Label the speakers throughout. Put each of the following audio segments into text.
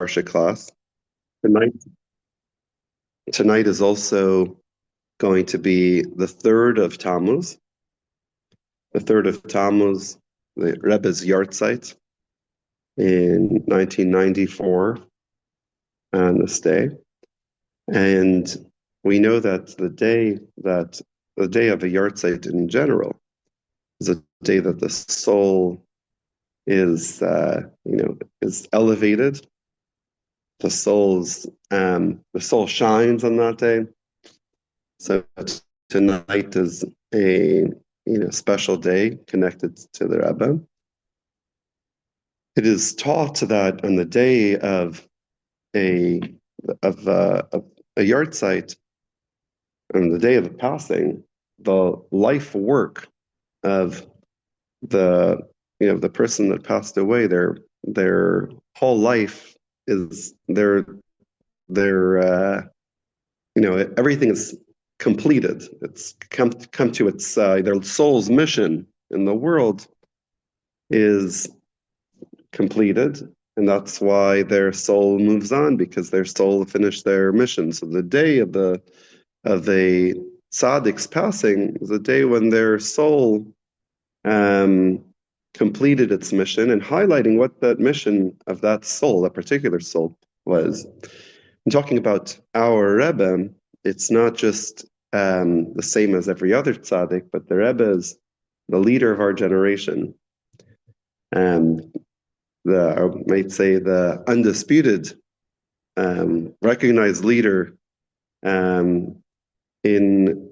Speaker 1: Parsha class. Tonight, tonight is also going to be the third of Tammuz. The third of Tammuz, the Rebbe's yahrzeit in 1994 on this day. And we know that the day of a yahrzeit in general is a day that the soul is elevated. The soul shines on that day. So tonight is a special day connected to the Rebbe. It is taught that on the day of a yahrzeit, on the day of the passing, the life work of the person that passed away, their whole life is everything is completed. It's come to its their soul's mission in the world is completed, and that's why their soul moves on, because their soul finished their mission. So the day of a tzaddik's passing is a day when their soul completed its mission, and highlighting what that mission of that soul, that particular soul, was. I'm talking about our Rebbe. It's not just the same as every other tzaddik, but the Rebbe is the leader of our generation. I might say the undisputed, recognized leader in the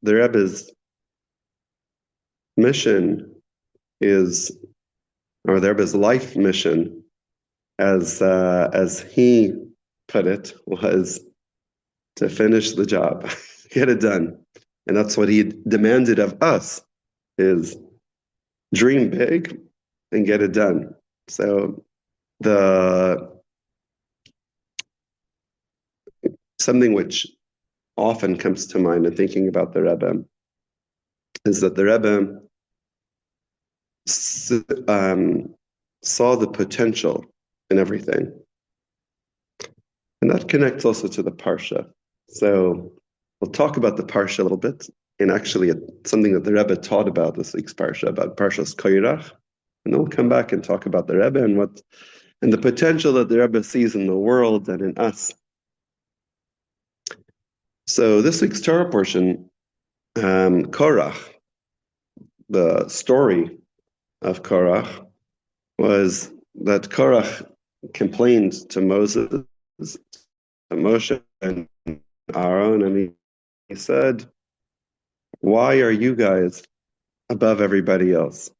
Speaker 1: Rebbe's mission is, or the Rebbe's life mission, as he put it, was to finish the job, get it done. And that's what he demanded of us, is dream big and get it done. So something which often comes to mind in thinking about the Rebbe is that the Rebbe saw the potential in everything. And that connects also to the Parsha. So we'll talk about the Parsha a little bit, and actually it's something that the Rebbe taught about this week's Parsha, about Parshas Koirach. And then we'll come back and talk about the Rebbe and the potential that the Rebbe sees in the world and in us. So this week's Torah portion, Korach, the story of Korach, was that Korach complained to Moses, to Moshe and Aaron, and he said, "Why are you guys above everybody else?"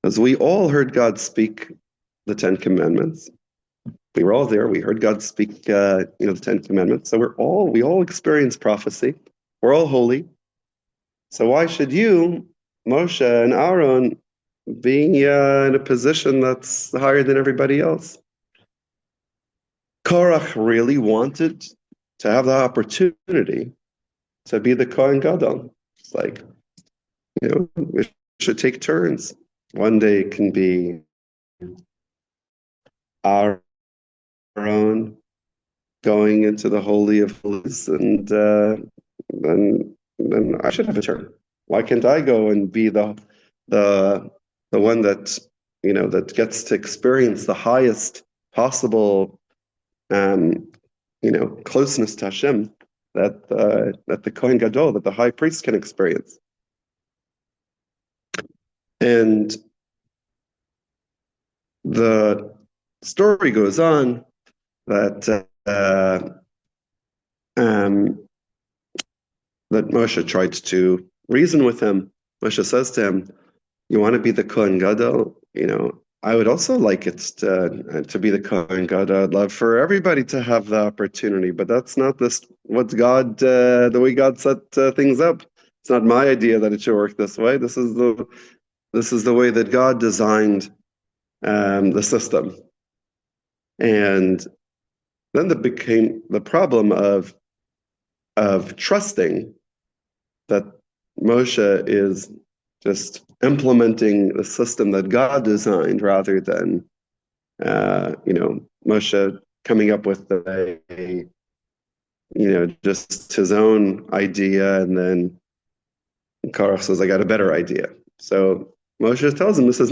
Speaker 1: As we all heard God speak the Ten Commandments. We were all there. We heard God speak, the Ten Commandments. So we all experience prophecy. We're all holy. So why should you, Moshe and Aaron, be in a position that's higher than everybody else? Korach really wanted to have the opportunity to be the Kohen Gadol. It's like, we should take turns. One day it can be Aaron going into the Holy of Holies, and then I should have a turn. Why can't I go and be the one that that gets to experience the highest possible closeness to Hashem that the Kohen Gadol, that the high priest, can experience? And the story goes on that Moshe tried to reason with him. Moshe says to him, "You want to be the Kohen Gadol? I would also like it to be the Kohen Gadol. I'd love for everybody to have the opportunity, but that's not the way God set things up. It's not my idea that it should work this way. This is the way that God designed the system." And then became the problem of trusting that Moshe is just implementing the system that God designed rather than Moshe coming up with just his own idea, and then Korach says, I got a better idea. So Moshe tells him, it's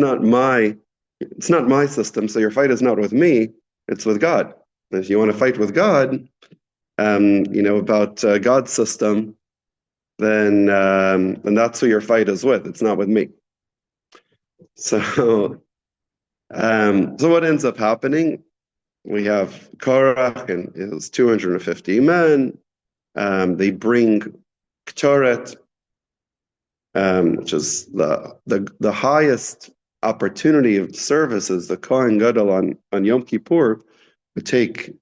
Speaker 1: not my system, so your fight is not with me, it's with God. And if you want to fight with God, about God's system, then that's who your fight is with. It's not with me. So, so what ends up happening? We have Korach and his 250 men. They bring Ketoret, which is the highest opportunity of service, is the Kohen Gadol on Yom Kippur would take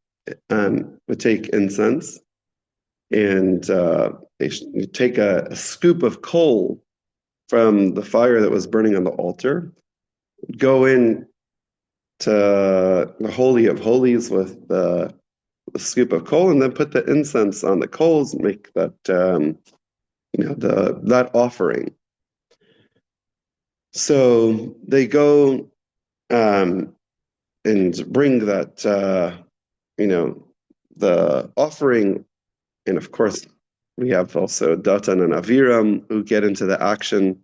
Speaker 1: incense, and they take a scoop of coal from the fire that was burning on the altar, go in to the Holy of Holies with the scoop of coal, and then put the incense on the coals, and make that that offering. So they go and bring that the offering, and of course we have also Datan and Aviram who get into the action,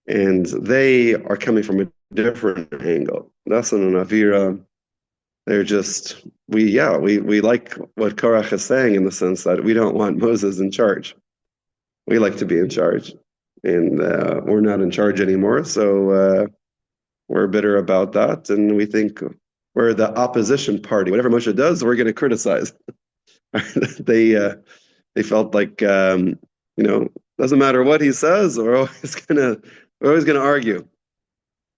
Speaker 1: and they are coming from a different angle. Datan and Aviram, they're just we like what Korach is saying, in the sense that we don't want Moses in charge. We like to be in charge, and we're not in charge anymore. So we're bitter about that, and we think we're the opposition party. Whatever Moshe does, we're going to criticize. They felt like doesn't matter what he says, we're always gonna argue.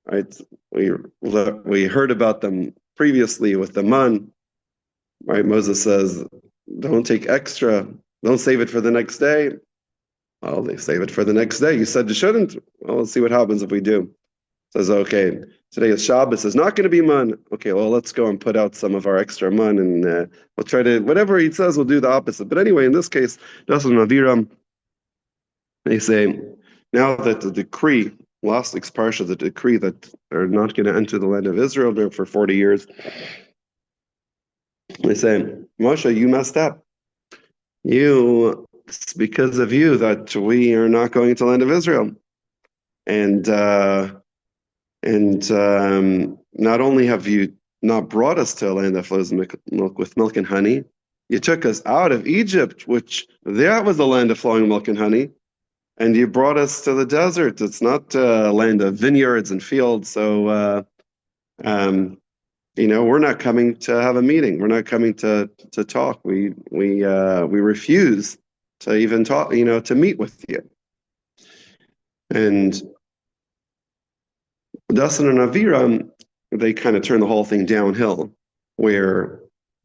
Speaker 1: Right? We heard about them previously with the man. Right? Moses says, "Don't take extra. Don't save it for the next day." Well, they save it for the next day. You said you shouldn't. Well, let's see what happens if we do. Says, okay, today is Shabbos. It's not going to be man. Okay, well, let's go and put out some of our extra man, and we'll try to, whatever he says, we'll do the opposite. But anyway, in this case, Dasan and Aviram, they say, now that the decree, last week's Parsha, the decree that they're not going to enter the land of Israel there for 40 years, they say, Moshe, you messed up. It's because of you that we are not going to the land of Israel. And not only have you not brought us to a land that flows with milk and honey, you took us out of Egypt, which that was the land of flowing milk and honey, and you brought us to the desert. It's not a land of vineyards and fields. So, we're not coming to have a meeting. We're not coming to talk. We refuse to even talk. To meet with you. And Dasan and Aviram, they kind of turn the whole thing downhill, where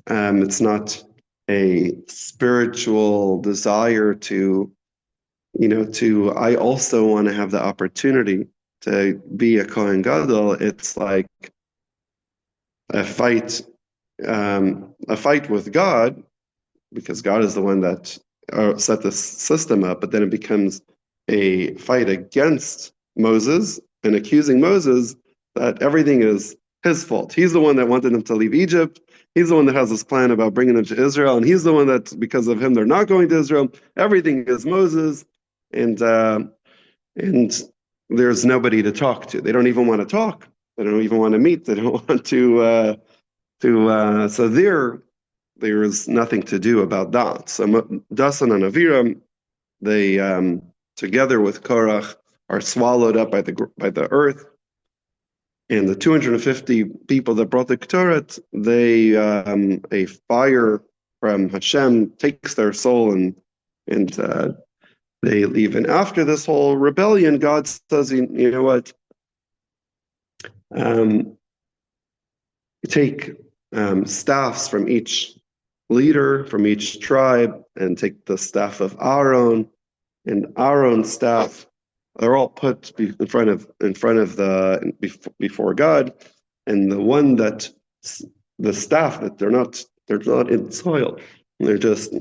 Speaker 1: it's not a spiritual desire I also want to have the opportunity to be a Kohen Gadol. It's like a fight with God, because God is the one that set this system up, but then it becomes a fight against Moses and accusing Moses that everything is his fault. He's the one that wanted them to leave Egypt. He's the one that has this plan about bringing them to Israel, and he's the one that, because of him, they're not going to Israel. Everything is Moses, and there's nobody to talk to. They don't even want to talk. They don't even want to meet. They don't want to. So there is nothing to do about that. So Dasan and Aviram, they together with Korach, are swallowed up by the earth, and the 250 people that brought the Ketoret, a fire from Hashem takes their soul, and they leave. And after this whole rebellion, God says, you know what? Take staffs from each leader, from each tribe, and take the staff of Aaron, and Aaron's staff. They're all put in front of before God, and the staff that they're not in soil, they're just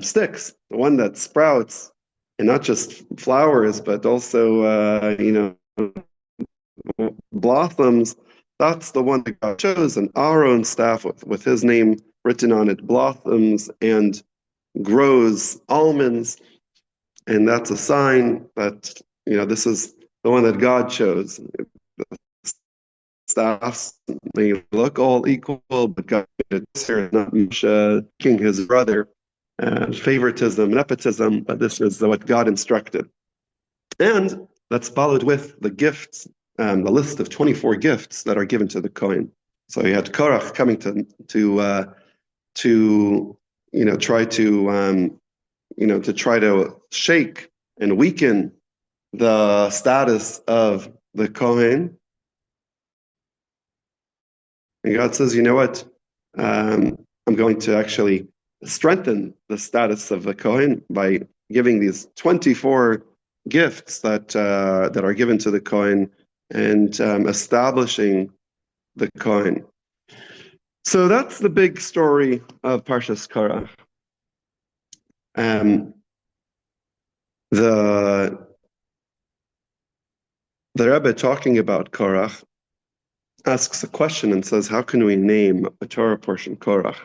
Speaker 1: sticks. The one that sprouts, and not just flowers, but also blossoms. That's the one that God chose, and Aaron's staff with his name written on it blossoms and grows almonds, and that's a sign that this is the one that God chose. Staffs may look all equal, but God made it here, not Moshe, king his brother, favoritism, nepotism, but this is what God instructed. And that's followed with the gifts, the list of 24 gifts that are given to the Kohen. So you had Korach coming to try to shake and weaken the status of the Kohen. And God says, you know what? I'm going to actually strengthen the status of the Kohen by giving these 24 gifts that are given to the Kohen and establishing the Kohen. So that's the big story of Parshas Korach. The Rebbe talking about Korach asks a question and says, how can we name a Torah portion Korach?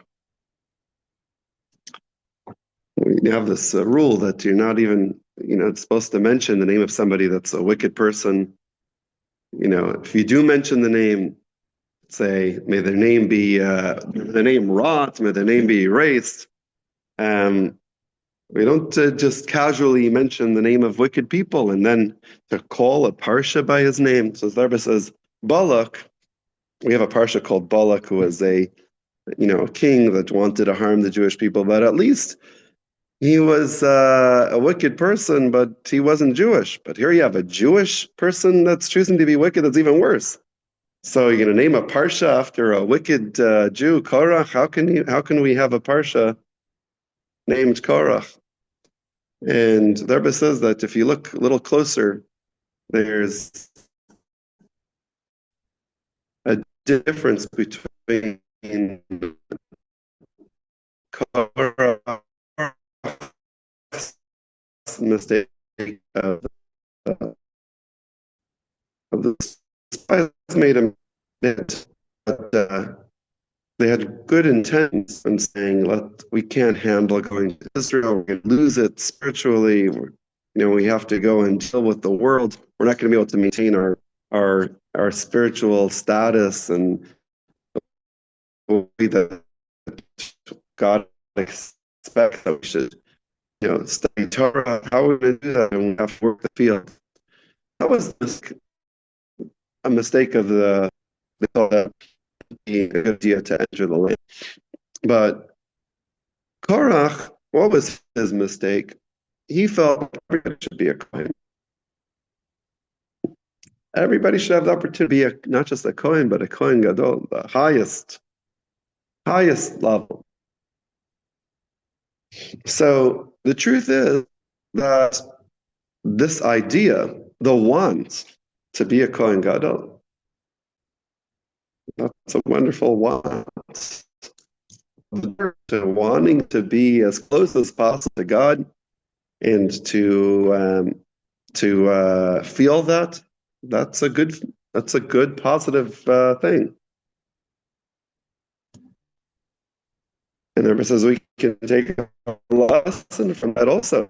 Speaker 1: We have this rule that you're not even, supposed to mention the name of somebody that's a wicked person. If you do mention the name, say, may their name be, the name rot, may their name be erased. We don't just casually mention the name of wicked people and then to call a Parsha by his name. So the Rebbe says, Balak, we have a Parsha called Balak, who was a king that wanted to harm the Jewish people, but at least he was a wicked person, but he wasn't Jewish. But here you have a Jewish person that's choosing to be wicked. That's even worse. So you're going to name a Parsha after a wicked Jew, Korach? How can we have a Parsha named Korach? And the Rebbe says that if you look a little closer, there's a difference between Korach's mistake of the spies made him admit that they had good intents in saying, we can't handle going to Israel, we're going to lose it spiritually, we have to go and deal with the world. We're not going to be able to maintain our spiritual status and the way that God expects that we should, study Torah. How are we going to do that when we have to work the field? That was a mistake of they thought that being a good idea to enter the land. But Korach, what was his mistake? He felt everybody should be a Kohen. Everybody should have the opportunity to be not just a Kohen, but a Kohen Gadol, the highest level. So the truth is that this idea, the want to be a Kohen Gadol, that's a wonderful want. To wanting to be as close as possible to God and to feel that's a good positive thing. And the Rebbe says we can take a lesson from that also.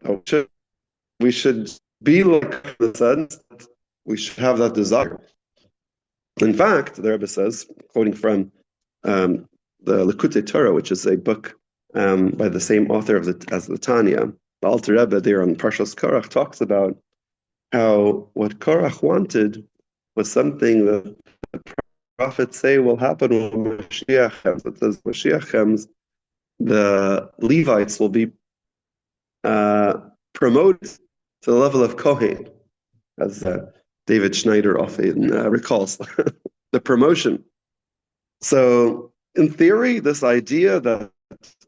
Speaker 1: We should be like the sense that we should have that desire. In fact, the Rebbe says, quoting from the Likutei Torah, which is a book by the same author as the Tanya, the Alter Rebbe there on Parshas Korach talks about how what Korach wanted was something that the prophets say will happen when Mashiach comes. It says Mashiach comes, the Levites will be promoted to the level of Kohen, as David Schneider often recalls, the promotion. So in theory, this idea that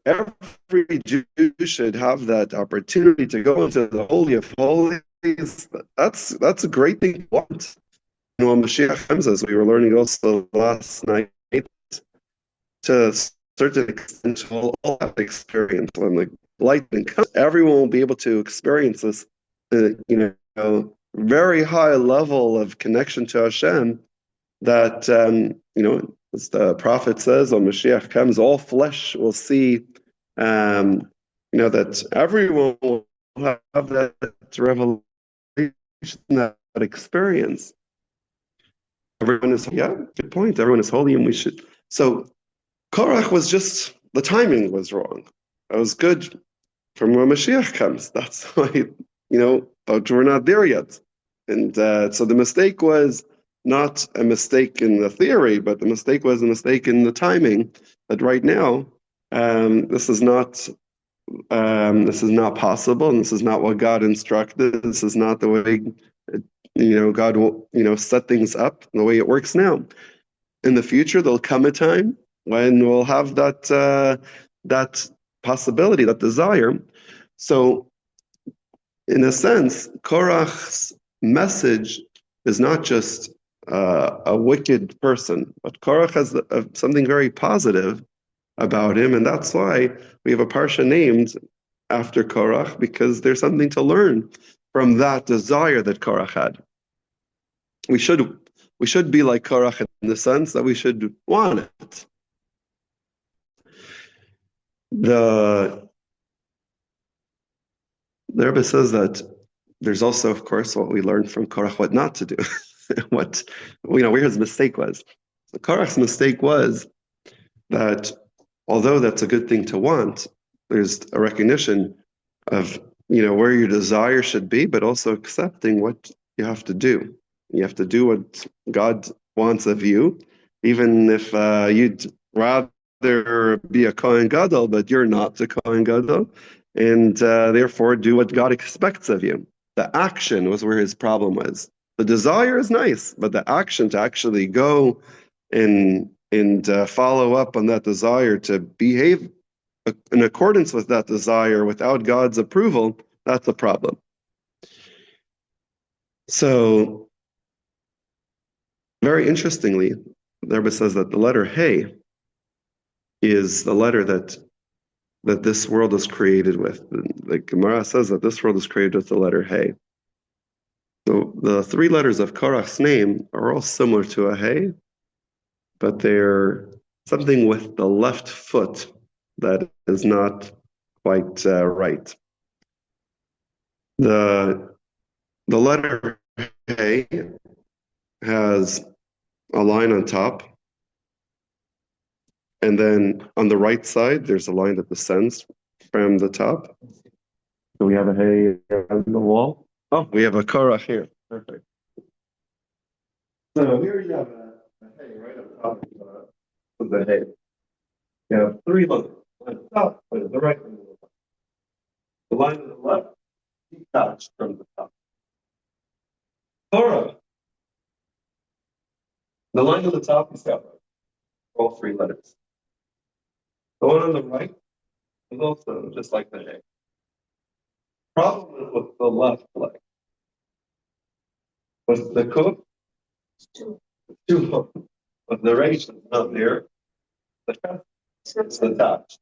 Speaker 1: every Jew should have that opportunity to go into the Holy of Holies, that's a great thing to want. And when Mashiach comes, as we were learning also last night, to a certain extent, we'll all have experience when the lightning comes. Everyone will be able to experience this, very high level of connection to Hashem that, as the prophet says, when Mashiach comes, all flesh will see, that everyone will have that revelation, that experience. Everyone is, yeah, good point. Everyone is holy, and we should. So Korach was just, the timing was wrong. It was good from when Mashiach comes. That's why, but we're not there yet. And so the mistake was not a mistake in the theory, but the mistake was a mistake in the timing. That right now, this is not possible, and this is not what God instructed. This is not the way, God will, set things up the way it works now. In the future, there'll come a time when we'll have that possibility, that desire. So, in a sense, Korach's message is not just a wicked person, but Korach has something very positive about him, and that's why we have a parsha named after Korach, because there's something to learn from that desire that Korach had. We should be like Korach in the sense that we should want it. The Rebbe says that there's also, of course, what we learned from Korach, what not to do, where his mistake was. Korach's mistake was that although that's a good thing to want, there's a recognition of, where your desire should be, but also accepting what you have to do. You have to do what God wants of you, even if you'd rather be a Kohen Gadol, but you're not a Kohen Gadol, and therefore do what God expects of you. The action was where his problem was. The desire is nice, but the action to actually go and follow up on that desire, to behave in accordance with that desire without God's approval, that's the problem. So, very interestingly, the Rebbe says that the letter Hey is the letter that this world is created with. The Gemara says that this world is created with the letter Hey. So the three letters of Korach's name are all similar to a Hey, but they're something with the left foot that is not quite right. The letter Hey has a line on top, and then on the right side, there's a line that descends from the top. So we have a Hey on the wall. Oh, we have a Korach here. Perfect. So here you have a Hey right on top of the Hey. You have three lines. One at the top, one at the right, one at the top. The line on the left, detached from the top. Korach. The line on the top is separate. All three letters. The one on the right is also just like the Hey. Problem is with the left leg. With the Kuf, too long. But the resh is not there. The Kaf is attached.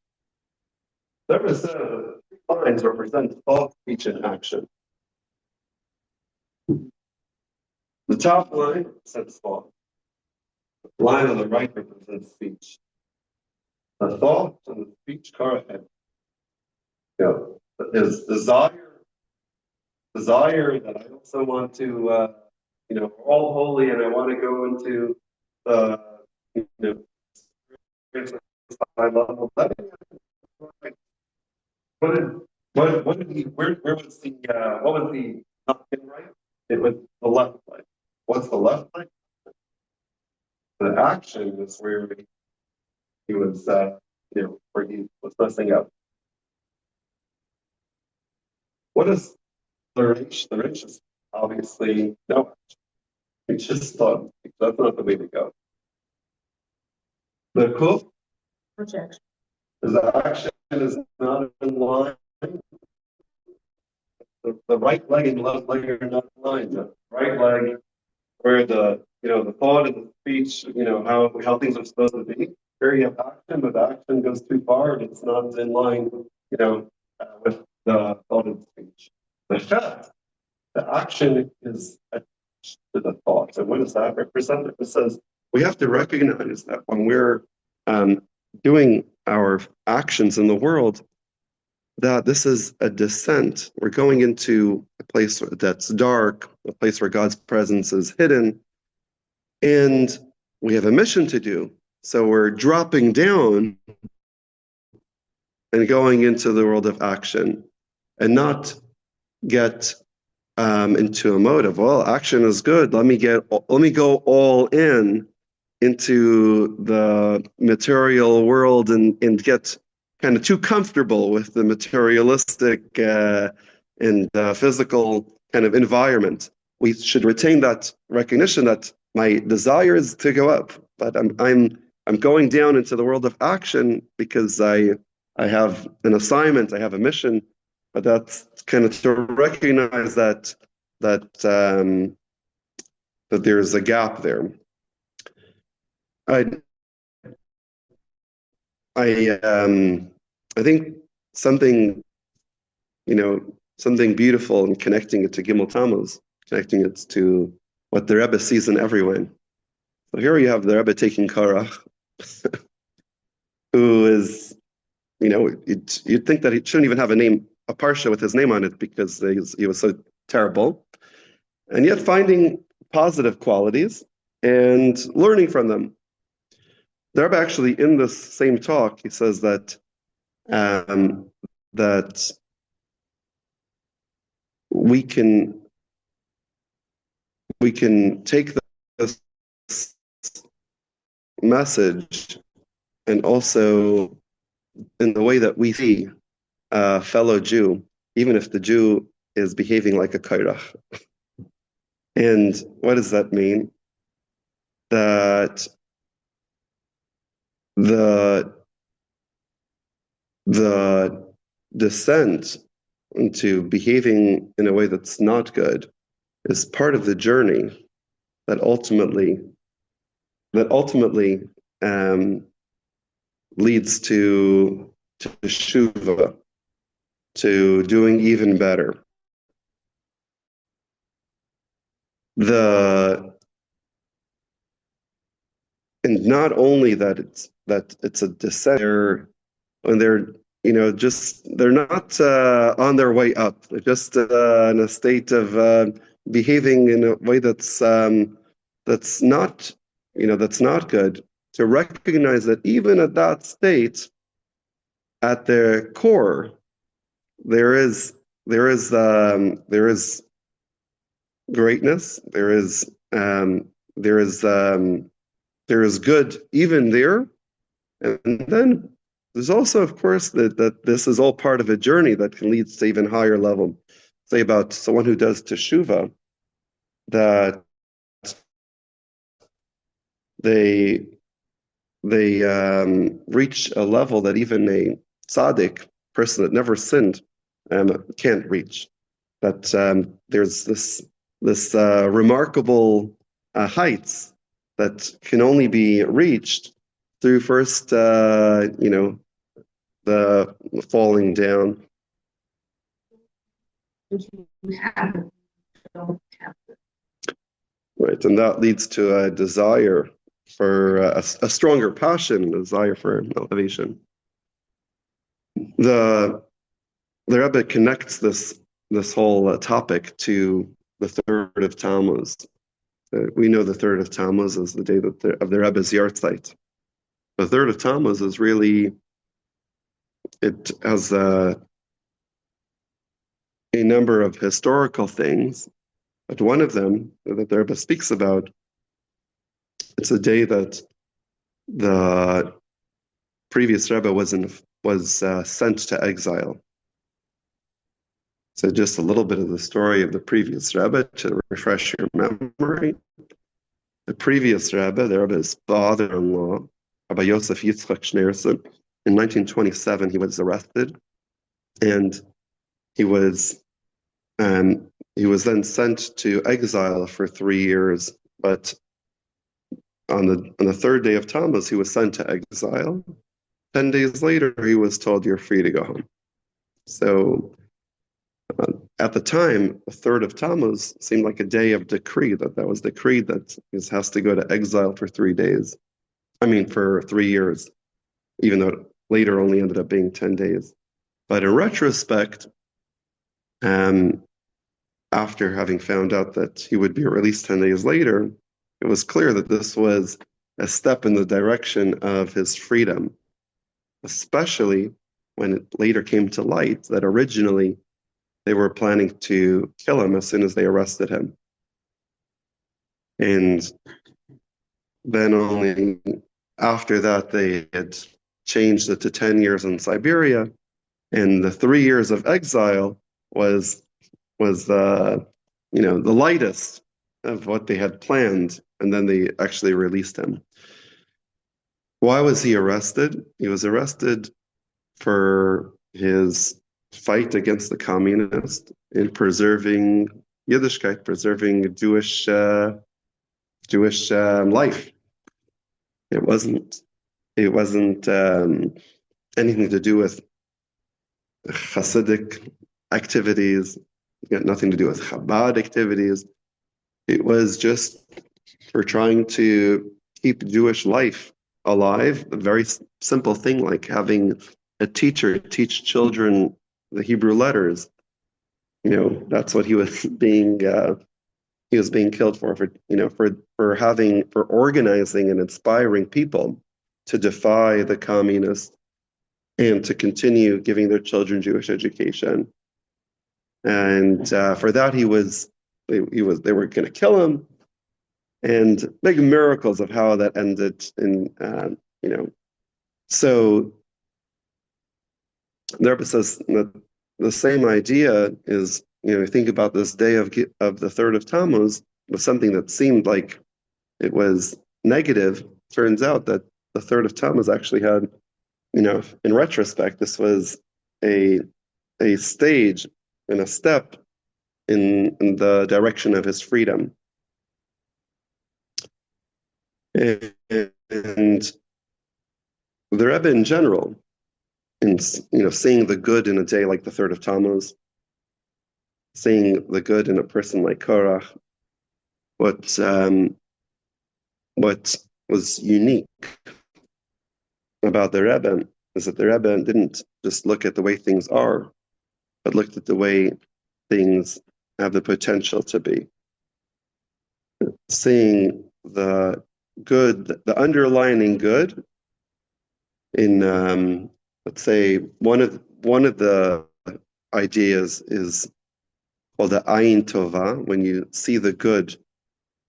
Speaker 1: The Rebbe says that three lines represent thought, speech, and action. The top line represents thought. The line on the right represents speech. The thought and the speech correspond. His desire that I also want to, we're all holy, and I want to go into the, high level. Where was the not in right? It was the left leg. What's the left leg? The action is where he was, where he was messing up. What is the reach? The reach is obviously no action. It's just thought. That's not the way to go. The kuf,
Speaker 2: Projection.
Speaker 1: the action is not in line. The right leg and left leg are not in line. The right leg, where the thought and the speech, how things are supposed to be. Here you have action, but the action goes too far and it's not in line, with the thought and speech. The action is attached to the thought. So what does that represent? It says we have to recognize that when we're doing our actions in the world, that this is a descent. We're going into a place that's dark, a place where God's presence is hidden, and we have a mission to do. So we're dropping down and going into the world of action, and not get into a mode of, well, action is good. Let me go all in into the material world and get kind of too comfortable with the materialistic and physical kind of environment. We should retain that recognition that my desire is to go up, but I'm going down into the world of action because I have an assignment, I have a mission, but that's kind of to recognize that that there's a gap there. I think something something beautiful in connecting it to Gimel Tammuz, connecting it to what the Rebbe sees in everyone. So here you have the Rebbe taking Korach, who is, you'd think that he shouldn't even have a Parsha with his name on it because he was so terrible, and yet finding positive qualities and learning from them. The Rebbe actually, in this same talk, he says that that we can take this message and also in the way that we see a fellow Jew, even if the Jew is behaving like a kairach. And what does that mean? That the descent into behaving in a way that's not good is part of the journey that ultimately leads to teshuva, to doing even better. And not only that it's a descent, when they're they're not on their way up. They're just in a state of behaving in a way that's not that's not good. To recognize that even at that state, at their core, there is greatness. There is good even there, and then there's also, of course, that this is all part of a journey that can lead to even higher level. Say about someone who does teshuva, that they reach a level that even a tzaddik, person that never sinned, can't reach. That there's this remarkable heights that can only be reached through first, the falling down. Right, and that leads to a desire for a stronger passion, a desire for elevation. The Rebbe connects this whole topic to the 3rd of Tammuz. We know the 3rd of Tammuz is the day of the Rebbe's Yartzeit. The 3rd of Tammuz is really, it has a number of historical things, but one of them that the Rebbe speaks about, it's a day that the previous Rebbe was sent to exile. So just a little bit of the story of the previous Rebbe to refresh your memory. The previous Rebbe, the Rebbe's father-in-law, Rabbi Yosef Yitzchak Schneerson, in 1927 he was arrested, and he was then sent to exile for 3 years. But on the 3rd day of Tammuz, he was sent to exile. 10 days later, he was told, "You're free to go home." So At the time, the third of Tammuz seemed like a day of decree, that was decreed that he has to go to exile for 3 days. I mean, for 3 years, even though it later only ended up being 10 days. But in retrospect, um, after having found out that he would be released 10 days later, it was clear that this was a step in the direction of his freedom, especially when it later came to light that originally they were planning to kill him as soon as they arrested him. And then only after that, they had changed it to 10 years in Siberia. And the 3 years of exile was the lightest of what they had planned, and then they actually released him. Why was he arrested? He was arrested for his fight against the communists in preserving Yiddishkeit, preserving Jewish life. It wasn't anything to do with Hasidic activities. It got nothing to do with Chabad activities. It was just for trying to keep Jewish life alive. A very simple thing like having a teacher teach children the Hebrew letters. That's what he was being killed for organizing and inspiring people to defy the communists and to continue giving their children Jewish education. And for that, they were going to kill him, and big miracles of how that ended. So the Rebbe says that the same idea is, think about this day of the third of Tammuz was something that seemed like it was negative. Turns out that the third of Tammuz actually had, in retrospect, this was a stage and a step in the direction of his freedom. And the Rebbe in general, in seeing the good in a day like the third of Tammuz, seeing the good in a person like Korach, what was unique about the Rebbe is that the Rebbe didn't just look at the way things are, but looked at the way things have the potential to be. Seeing the good, the underlining good in, let's say, one of the ideas is called the Ayin Tova. When you see the good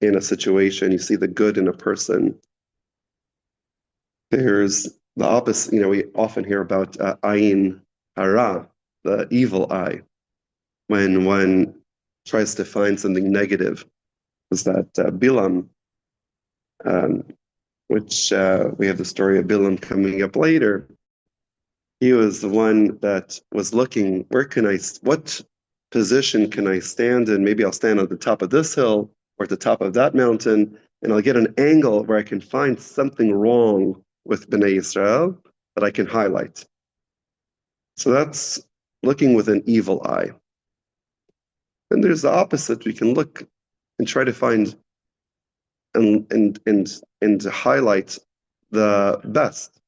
Speaker 1: in a situation, you see the good in a person. There's the opposite. We often hear about Ayin Hara, the evil eye, when one tries to find something negative. Was that Bilam, which we have the story of Bilam coming up later. He was the one that was looking, what position can I stand in? Maybe I'll stand at the top of this hill or at the top of that mountain, and I'll get an angle where I can find something wrong with Bnei Israel that I can highlight. So that's looking with an evil eye. And there's the opposite. We can look and try to find and to highlight the best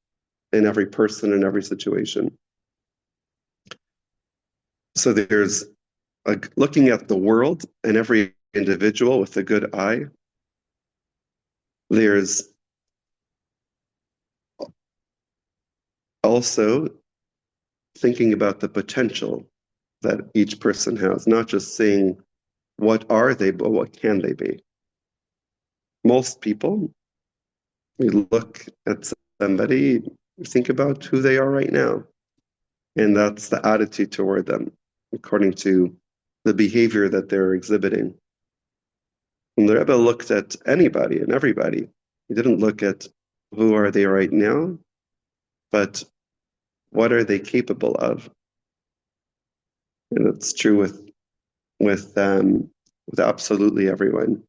Speaker 1: in every person, in every situation. So there's looking at the world and every individual with a good eye. There's also thinking about the potential that each person has, not just saying what are they, but what can they be. Most people, you look at somebody, think about who they are right now. And that's the attitude toward them, according to the behavior that they're exhibiting. When the Rebbe looked at anybody and everybody, he didn't look at who are they right now, but what are they capable of? And it's true with absolutely everyone,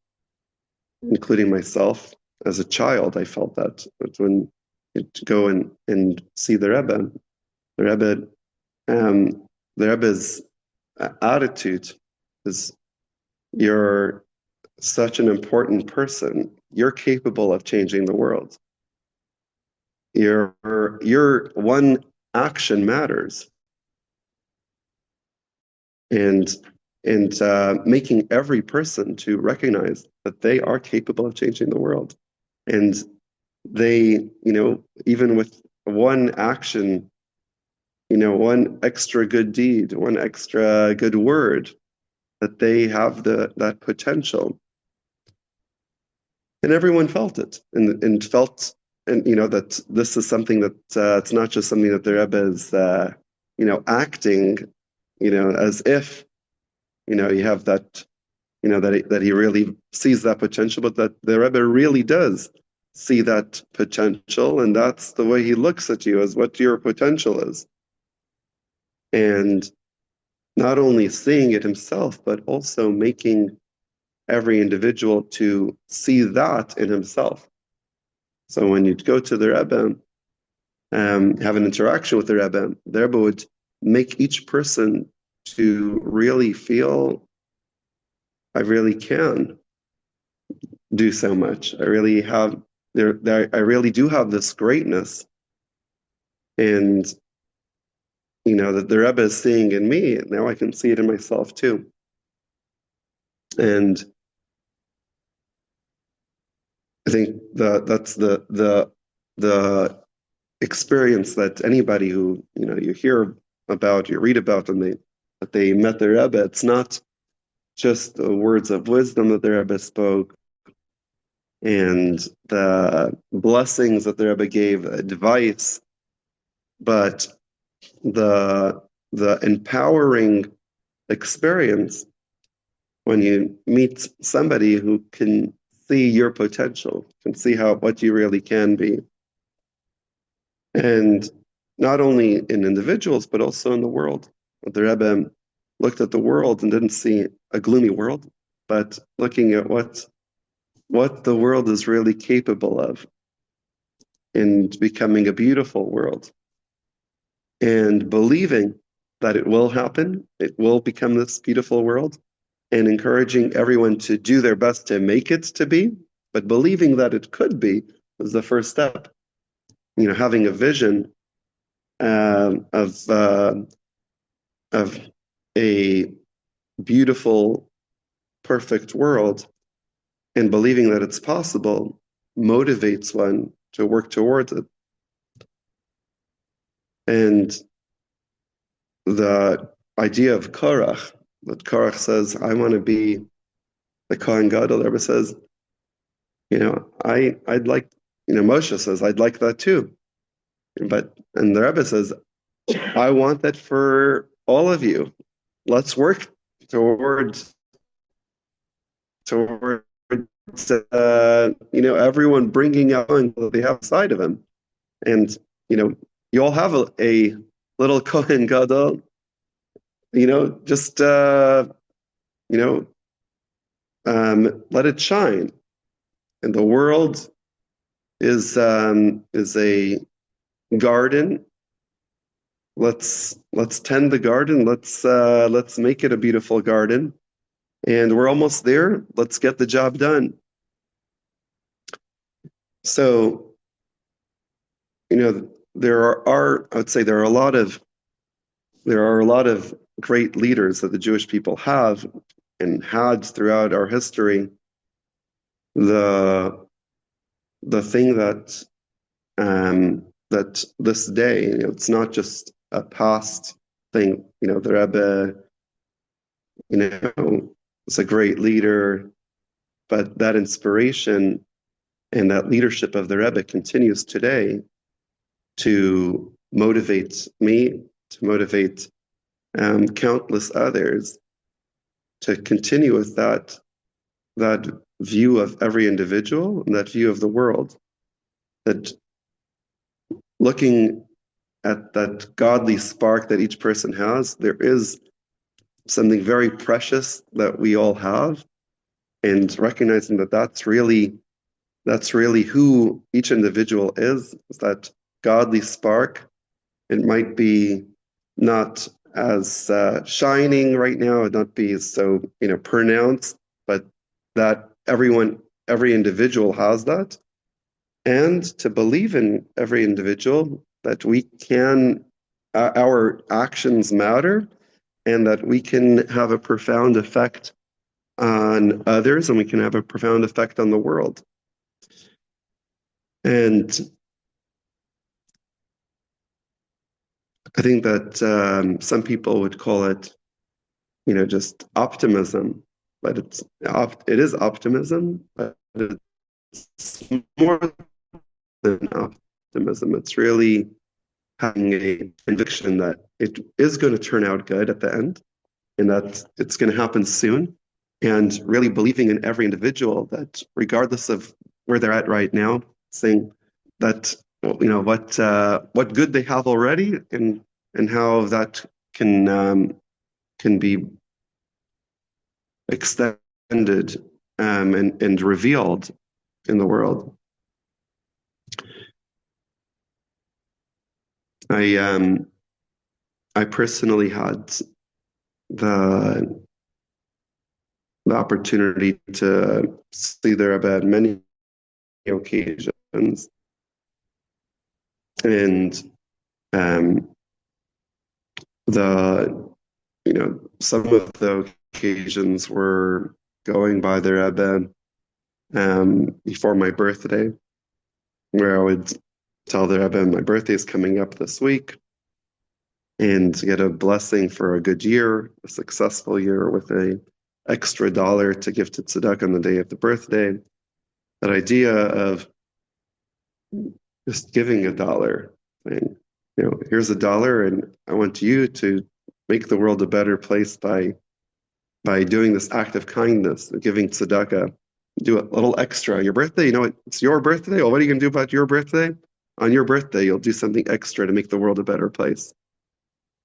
Speaker 1: including myself. As a child, I felt that. But when you go and see the Rebbe, the Rebbe's attitude is you're such an important person. You're capable of changing the world. Your one action matters, and making every person to recognize that they are capable of changing the world, and they, even with one action, one extra good deed, one extra good word, that they have that potential. And everyone felt it, and felt, and that this is something that it's not just something that the Rebbe is, acting, as if, you have that, that he really sees that potential, but that the Rebbe really does see that potential, and that's the way he looks at you, as what your potential is. And not only seeing it himself, but also making every individual to see that in himself. So when you go to the Rebbe, have an interaction with the Rebbe would make each person to really feel, I really can do so much. I really have I really do have this greatness, and that the Rebbe is seeing in me. Now I can see it in myself too. And I think that's the experience that anybody who you hear about, you read about, and that they met the Rebbe. It's not just the words of wisdom that the Rebbe spoke, and the blessings that the Rebbe gave, advice, but the empowering experience when you meet somebody who can see your potential, can see what you really can be. And not only in individuals, but also in the world. The Rebbe looked at the world and didn't see a gloomy world, but looking at what the world is really capable of, and becoming a beautiful world, and believing that it will happen, it will become this beautiful world, and encouraging everyone to do their best to make it to be, but believing that it could be was the first step. Having a vision of a beautiful, perfect world, and believing that it's possible motivates one to work towards it. And the idea of Korach, that Korach says, I want to be the Kohen Gadol. The Rebbe says, I'd like, Moshe says, I'd like that too. And the Rebbe says, I want that for all of you. Let's work towards everyone bringing out what they have inside of him. And you all have a little Kohen Gadol, just let it shine. And the world is a garden. Let's tend the garden. Let's make it a beautiful garden. And we're almost there. Let's get the job done. So, I would say there are a lot of great leaders that the Jewish people have and had throughout our history. The thing that this day, it's not just a past thing. The Rebbe, is a great leader, but that inspiration and that leadership of the Rebbe continues today to motivate me, to motivate countless others to continue with that view of every individual and that view of the world, that looking at that godly spark that each person has, there is something very precious that we all have, and recognizing that that's really who each individual is that godly spark. It might be not as shining right now, and not be so pronounced, but that every individual has that, and to believe in every individual that we can, our actions matter, and that we can have a profound effect on others, and we can have a profound effect on the world. And I think that some people would call it, just optimism, but it is optimism, but it's more than optimism. It's really having a conviction that it is going to turn out good at the end, and that it's going to happen soon, and really believing in every individual that regardless of where they're at right now, saying that what good they have already, and how that can be extended and revealed in the world. I personally had the opportunity to see the Rebbe at many occasions, and some of the occasions were going by the Rebbe before my birthday, where I would tell the Rebbe my birthday is coming up this week, and get a blessing for a good year, a successful year, with a extra dollar to give to tzedakah on the day of the birthday. That idea of just giving a dollar, saying, here's a dollar, and I want you to make the world a better place by doing this act of kindness, giving tzedakah. Do a little extra. Your birthday, it's your birthday. Well, what are you going to do about your birthday? On your birthday, you'll do something extra to make the world a better place.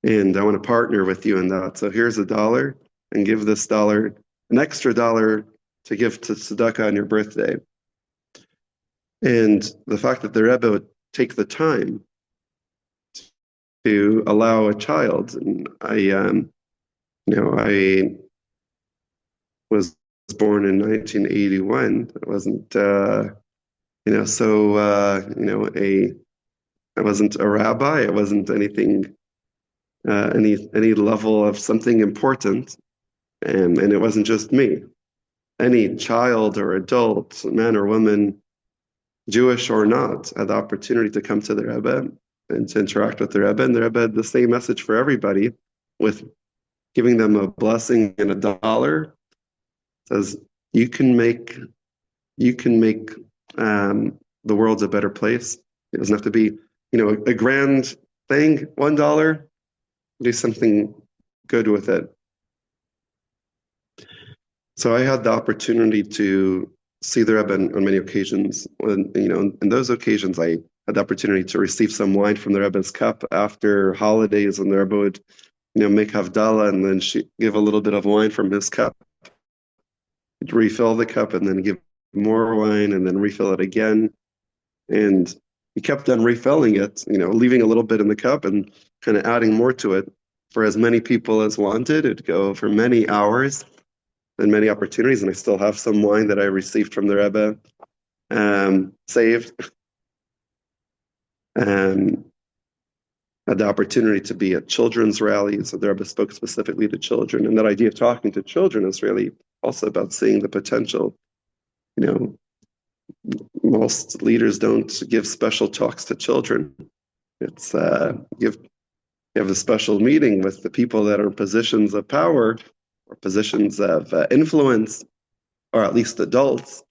Speaker 1: And I want to partner with you in that. So here's a dollar, and give this dollar, an extra dollar, to give to tzedakah on your birthday. And the fact that the Rebbe would take the time to allow a child, and I was born in 1981. I wasn't, I wasn't a rabbi. I wasn't anything, any level of something important, and it wasn't just me. Any child or adult, man or woman, Jewish or not, had the opportunity to come to the Rebbe and to interact with the Rebbe, and the Rebbe had the same message for everybody, with giving them a blessing and a dollar. It says you can make the world a better place. It doesn't have to be a grand thing. $1, do something good with it. So I had the opportunity to see the Rebbe on many occasions. In those occasions, I had the opportunity to receive some wine from the Rebbe's cup after holidays, and the Rebbe would, make Havdalah, and then give a little bit of wine from his cup. He'd refill the cup, and then give more wine, and then refill it again. And he kept on refilling it, leaving a little bit in the cup and kind of adding more to it for as many people as wanted. It'd go for many hours and many opportunities, and I still have some wine that I received from the Rebbe, saved. Had the opportunity to be at children's rallies, so the Rebbe spoke specifically to children, and that idea of talking to children is really also about seeing the potential. Most leaders don't give special talks to children. It's you have a special meeting with the people that are in positions of power or positions of influence, or at least adults,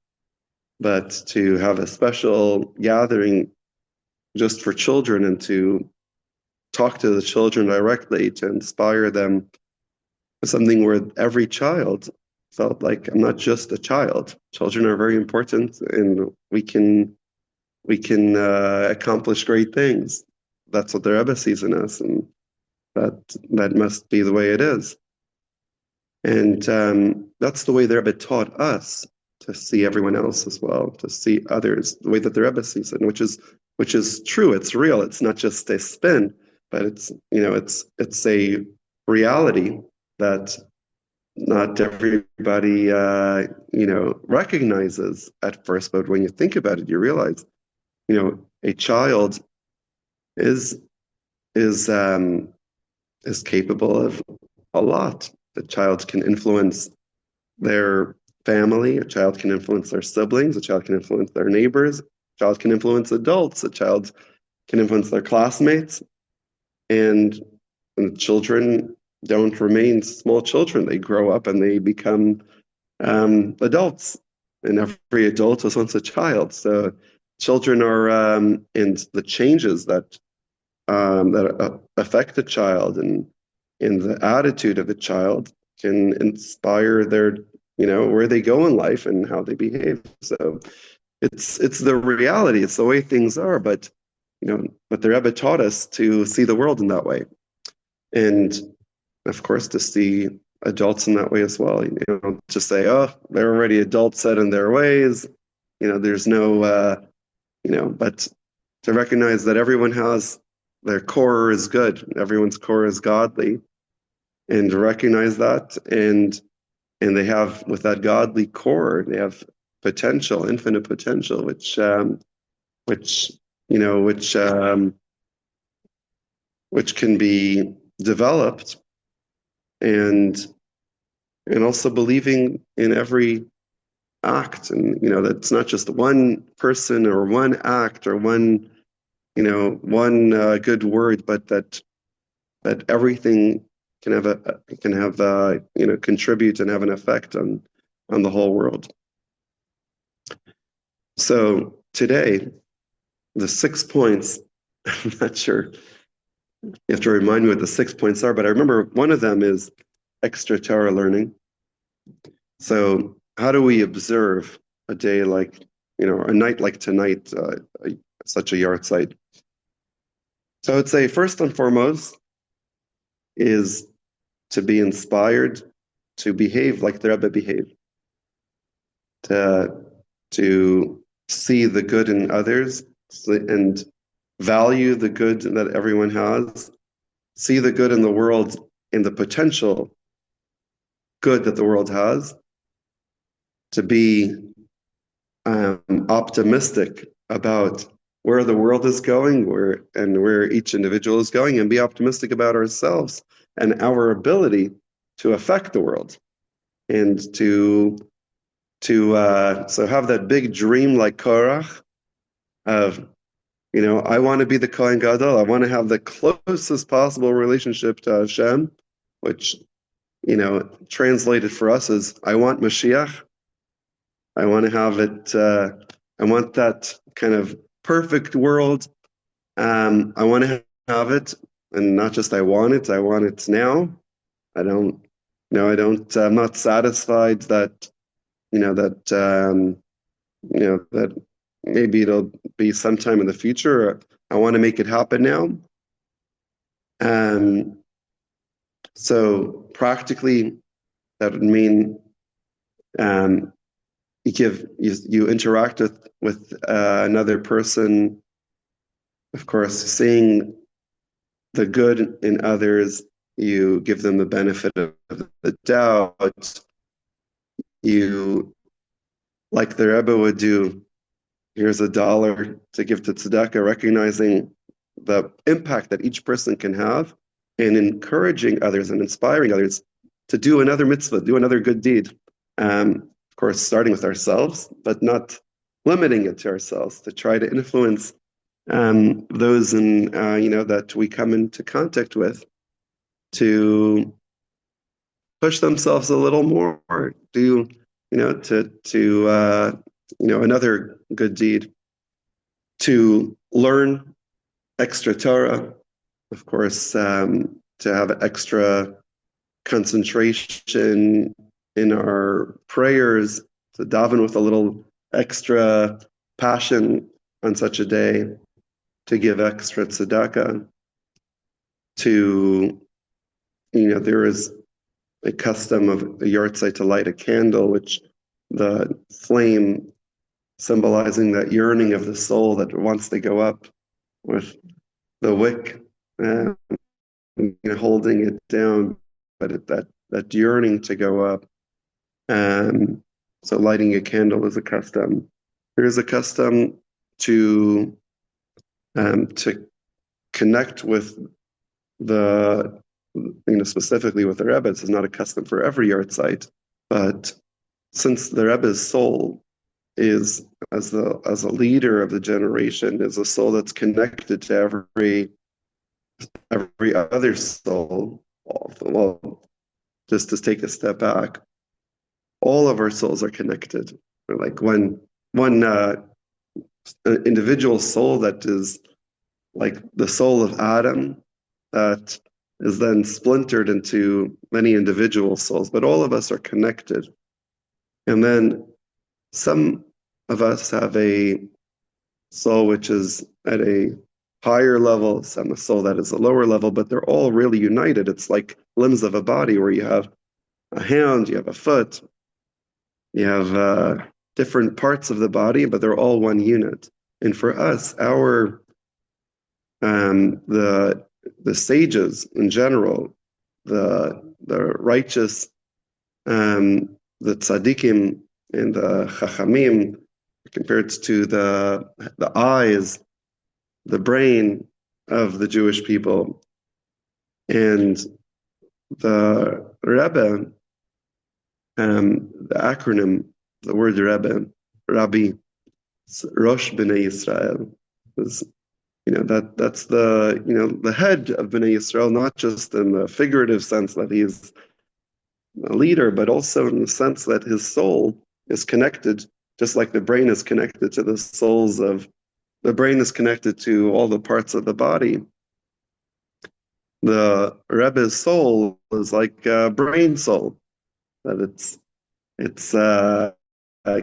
Speaker 1: but to have a special gathering just for children, and to talk to the children directly, to inspire them, something where every child felt like, I'm not just a child. Children are very important, and we can accomplish great things. That's what the Rebbe sees in us, and that must be the way it is. And that's the way the Rebbe taught us to see everyone else as well, to see others the way that the Rebbe sees it, which is true. It's real. It's not just a spin, but it's a reality that not everybody, recognizes at first, but when you think about it, you realize, a child is is um, is capable of a lot. The child can influence their family. A child can influence their siblings. A child can influence their neighbors. A child can influence adults. A child can influence their classmates. And, children don't remain small children. They grow up and they become adults. And every adult was once a child. So children are, and the changes that affect the child and in the attitude of the child can inspire their, where they go in life and how they behave. So it's the reality. It's the way things are. But the Rebbe taught us to see the world in that way, and of course to see adults in that way as well. To say, oh, they're already adults set in their ways. There's no, but to recognize that everyone has their core is good. Everyone's core is godly, and to recognize that, and they have with that godly core, they have potential, infinite potential, which you know, which can be developed, and also believing in every act, and that's not just one person or one act or one good word, but that everything can contribute and have an effect on the whole world. So today, the 6 points, I'm not sure you have to remind me what the 6 points are, but I remember one of them is extra Torah learning. So how do we observe a day like, a night like tonight, such a yard site? So I'd say first and foremost is to be inspired to behave like the Rebbe behaved, to see the good in others and value the good that everyone has, see the good in the world and the potential good that the world has, to be optimistic about where the world is going, where each individual is going, and be optimistic about ourselves and our ability to affect the world, and to so have that big dream like Korach of, I want to be the Kohen Gadol. I want to have the closest possible relationship to Hashem, which, translated for us is, I want Mashiach. I want to have it. I want that kind of perfect world. I want to have it, and not just I want it now. I don't. No, I don't. I'm not satisfied that that maybe it'll be sometime in the future. I want to make it happen now. So practically, that would mean you interact with another person. Of course, seeing the good in others, you give them the benefit of the doubt. You, like the Rebbe would do, here's $1 to give to tzedakah, recognizing the impact that each person can have, and encouraging others and inspiring others to do another mitzvah, do another good deed. Of course, starting with ourselves, but not limiting it to ourselves, to try to influence those that we come into contact with, to push themselves a little more, do another good deed, to learn extra Torah, of course, to have extra concentration in our prayers, to daven with a little extra passion on such a day, to give extra tzedakah, there is a custom of a yahrzeit to light a candle, which the flame symbolizing that yearning of the soul that wants to go up with the wick holding it down, but that yearning to go up. So lighting a candle is a custom. There is a custom to connect with the, specifically with the Rebbe. This is not a custom for every yard site, but since the Rebbe's soul is, as a leader of the generation, is a soul that's connected to every other soul. Well, just to take a step back, all of our souls are connected. We're like one individual soul that is like the soul of Adam, that is then splintered into many individual souls, but all of us are connected. And then some of us have a soul which is at a higher level, some a soul that is a lower level, but they're all really united. It's like limbs of a body where you have a hand, you have a foot, you have different parts of the body, but they're all one unit. And for us, our the sages in general, the righteous, the tzaddikim and the chachamim, compared to the eyes, the brain of the Jewish people, and the Rebbe, the acronym, the word Rebbe, Rabbi, Rosh B'nai Yisrael, is, that's the, the head of B'nai Yisrael, not just in the figurative sense that he's a leader, but also in the sense that his soul is connected, just like the brain is connected to the brain is connected to all the parts of the body. The Rebbe's soul is like a brain soul, that it's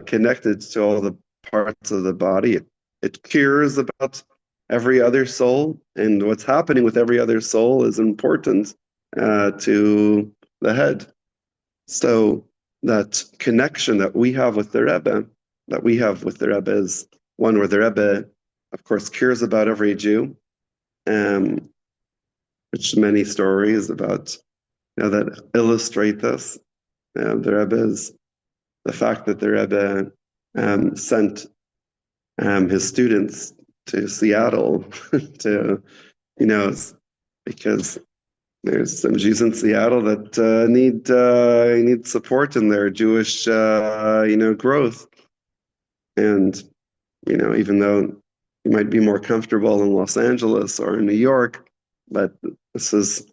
Speaker 1: connected to all the parts of the body. It cares about every other soul, and what's happening with every other soul is important to the head. So that connection that we have with the Rebbe, is one where the Rebbe, of course, cares about every Jew, which many stories about that illustrate this. The Rebbe is the fact that the Rebbe sent his students to Seattle to, because there's some Jews in Seattle that need support in their Jewish growth, and even though you might be more comfortable in Los Angeles or in New York, but this is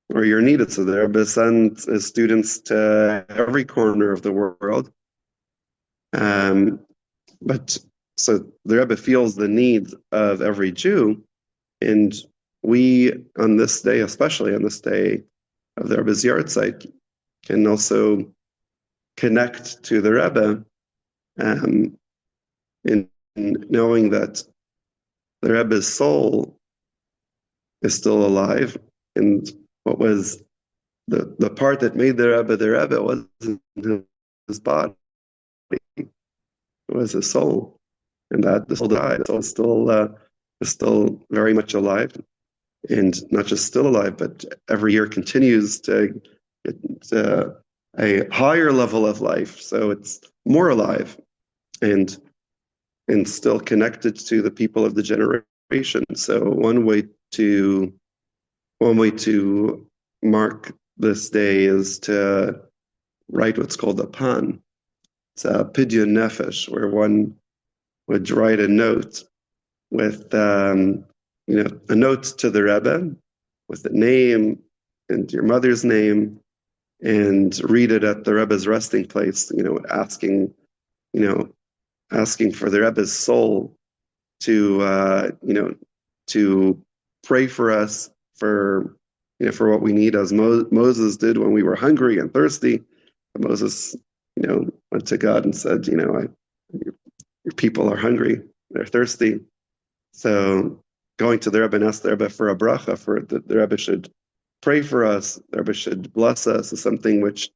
Speaker 1: where you're needed. So the Rebbe sends his students to every corner of the world. But so the Rebbe feels the need of every Jew, and we, on this day, especially on this day of the Rebbe's yard site, can also connect to the Rebbe in knowing that the Rebbe's soul is still alive, and what was the part that made the Rebbe wasn't his body, it was his soul, and that the soul died. The soul is still very much alive, and not just still alive, but every year continues to get a higher level of life. So it's more alive, and still connected to the people of the generation. So one way to mark this day is to write what's called a pan. It's a pidyon nefesh, where one would write a note with a note to the Rebbe with the name and your mother's name, and read it at the Rebbe's resting place, asking for the Rebbe's soul to pray for us for what we need, as Moses did when we were hungry and thirsty. Moses, went to God and said, your people are hungry, they're thirsty. So going to the Rebbe and ask the Rebbe for a bracha, for the Rebbe should pray for us, the Rebbe should bless us, is something which,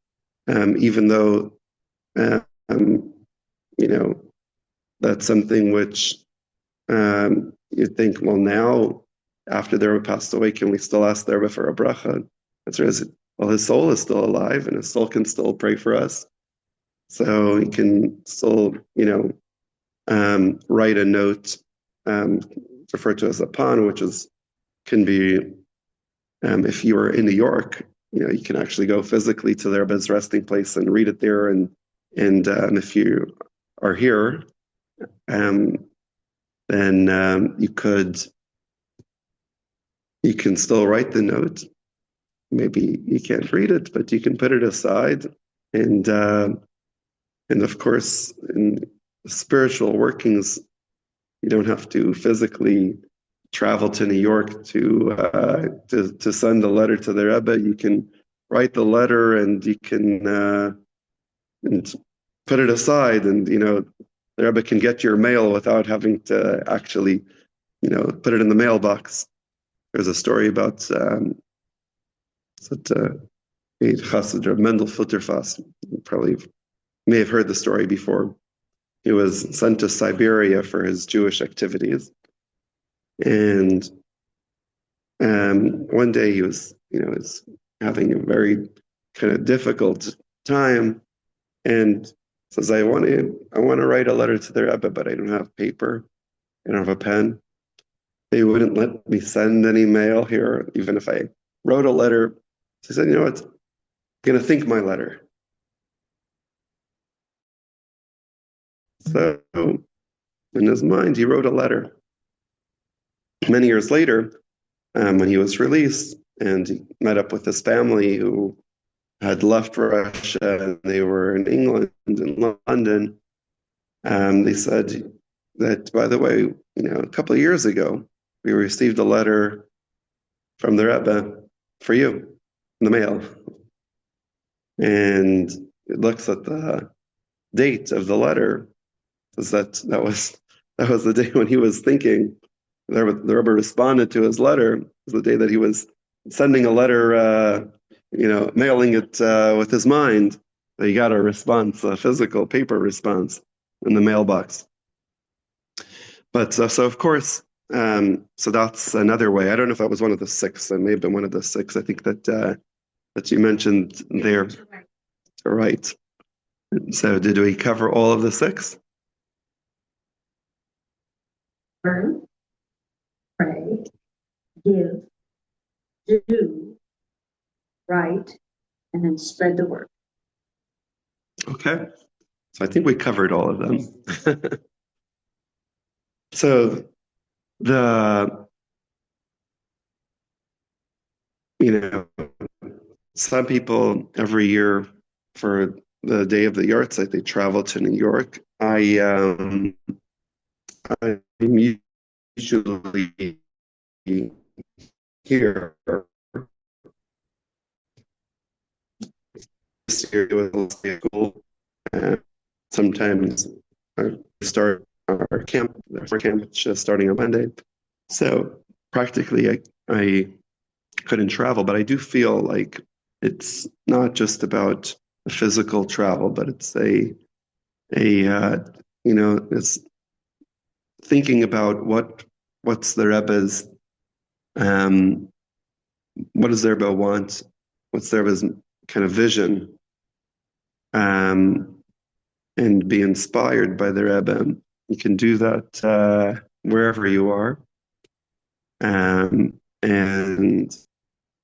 Speaker 1: even though, that's something which you think, well, now after the Rebbe passed away, can we still ask the Rebbe for a bracha? Answer is, well, his soul is still alive, and his soul can still pray for us. So he can still, write a note, referred to as a pan, which can be, if you were in New York, you can actually go physically to the Rebbe's resting place and read it there. And if you are here, then you can still write the note. Maybe you can't read it, but you can put it aside. And of course, in spiritual workings, you don't have to physically travel to New York to send a letter to the Rebbe. You can write the letter, and you can and put it aside, and the Rebbe can get your mail without having to actually put it in the mailbox. There's a story about Chassid Reb Mendel Futterfass. You probably may have heard the story before. He was sent to Siberia for his Jewish activities, and one day he was having a very kind of difficult time, and says, I want to write a letter to the Rebbe, but I don't have paper, I don't have a pen. They wouldn't let me send any mail here, even if I wrote a letter. So he said, what? I'm going to think my letter. So in his mind, he wrote a letter. Many years later, when he was released, and he met up with his family who had left Russia, and they were in England, in London. They said that, by the way, a couple of years ago, we received a letter from the Rebbe for you in the mail. And it looks at the date of the letter, says that was the day when he was thinking. The Rebbe responded to his letter. It was the day that he was sending a letter, mailing it with his mind. He got a response, a physical paper response in the mailbox. But so of course, so that's another way. I don't know if that was one of the six. It may have been one of the six. I think that you mentioned there. Right. So did we cover all of the six?
Speaker 2: Learn, pray, give, do, write, and then spread the word.
Speaker 1: Okay. So I think we covered all of them. So some people every year for the day of the yahrzeit, they travel to New York. I'm usually here. This year it was cool. Sometimes I start our camp, which is starting on Monday. So practically I couldn't travel, but I do feel like it's not just about the physical travel, but it's it's thinking about what's the Rebbe's, what does the Rebbe want? What's the Rebbe's kind of vision? And be inspired by the Rebbe. You can do that wherever you are. And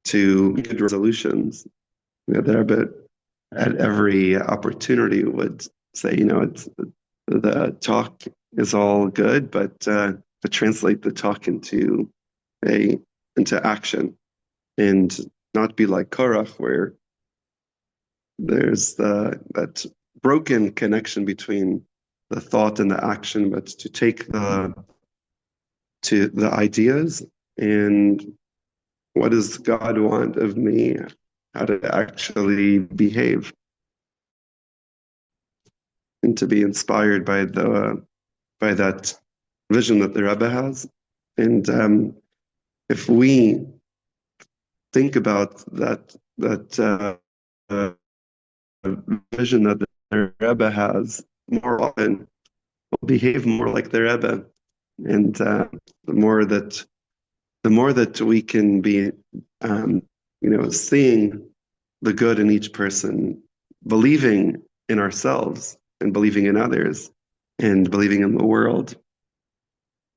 Speaker 1: to good resolutions. The Rebbe at every opportunity would say, it's the talk is all good, but to translate the talk into action, and not be like Korach, where there's that broken connection between the thought and the action, but to take the ideas and what does God want of me, how to actually behave, and to be inspired by that vision that the Rebbe has. And if we think about that vision that the Rebbe has more often, we'll behave more like the Rebbe. And the more that the more that we can be, seeing the good in each person, believing in ourselves and believing in others and believing in the world.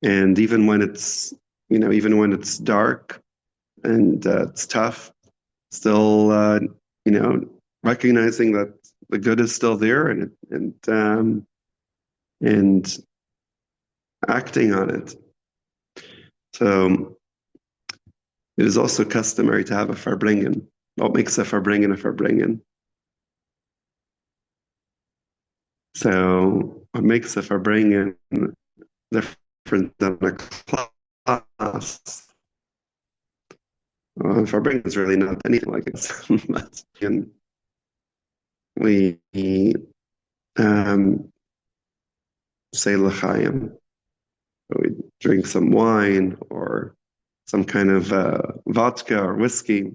Speaker 1: And even when it's dark and it's tough, still, recognizing that the good is still there and acting on it. So it is also customary to have a farbrengen. What makes a farbrengen a farbrengen? So what makes a farbrengen different than a class? Well, farbrengen is really not anything like it. But we say l'chaim. We drink some wine or some kind of vodka or whiskey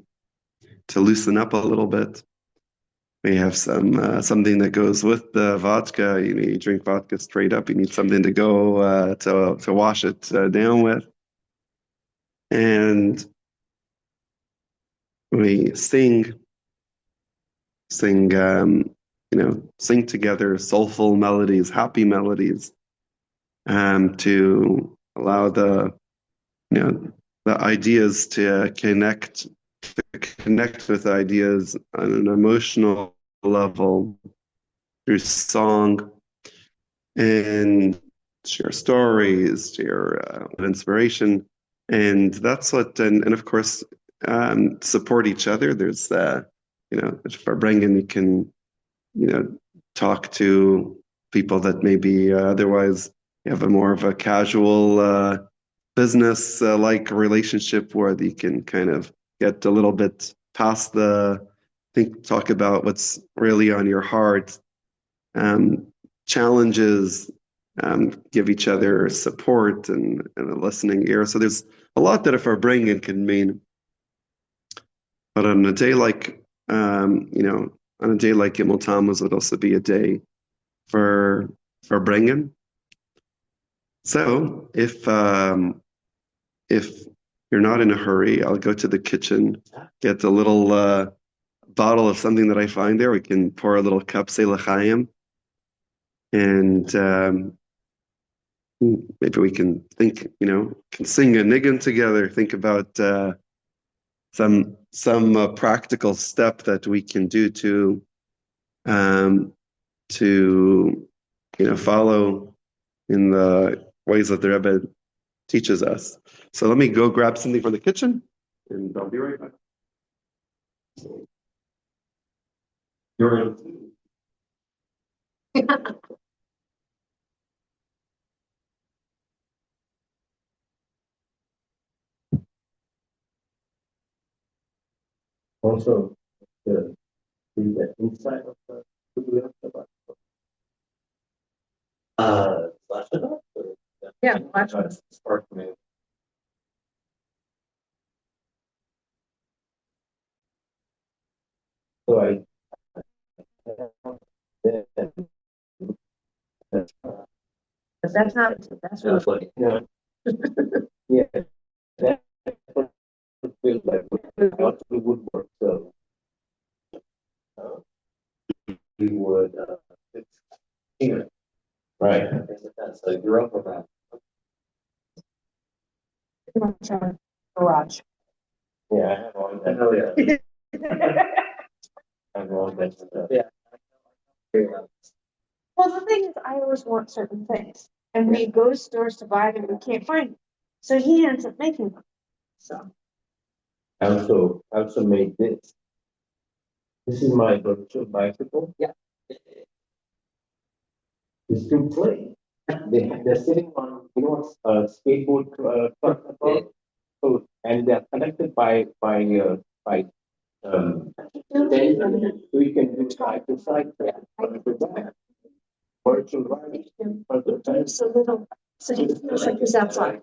Speaker 1: to loosen up a little bit. We have something that goes with the vodka. You drink vodka straight up. You need something to go to wash it down with. And we sing together soulful melodies, happy melodies, to allow the ideas to connect with ideas on an emotional level through song and share stories, share inspiration. And that's what, and of course, support each other. There's, if Farbrengen, you can, talk to people that maybe otherwise have a more of a casual business like relationship where you can kind of get a little bit past talk about what's really on your heart, challenges, give each other support and a listening ear. So there's a lot that a farbrengen can mean. But on a day like, on a day like Gimel Tammuz would also be a day for farbrengen. So if you're not in a hurry, I'll go to the kitchen, get a little bottle of something that I find there. We can pour a little kapsei l'chaim, and maybe we can think, can sing a niggun together. Think about some practical step that we can do to follow in the ways that the Rebbe teaches us. So let me go grab something from the kitchen, and I'll be right back. You're also the inside of the flash it up?
Speaker 2: Yeah, flash it up.
Speaker 1: Spark me. So
Speaker 2: But that's not, that's what.
Speaker 1: yeah, that feels like out the woodwork. So we would here, right? So you're up about.
Speaker 2: Garage.
Speaker 1: Yeah, I have all that. Oh yeah. I have all that stuff. Yeah.
Speaker 2: Well, the thing is, I always want certain things, and we go to stores to buy them, we can't find them. So he ends up making them. So.
Speaker 1: I also made this. This is my virtual bicycle. Yeah. It's to play. They're sitting on, skateboard truck. So, and they're connected by then we can do side to side. Virtual riding.
Speaker 2: It's a little, so he feels like he's outside.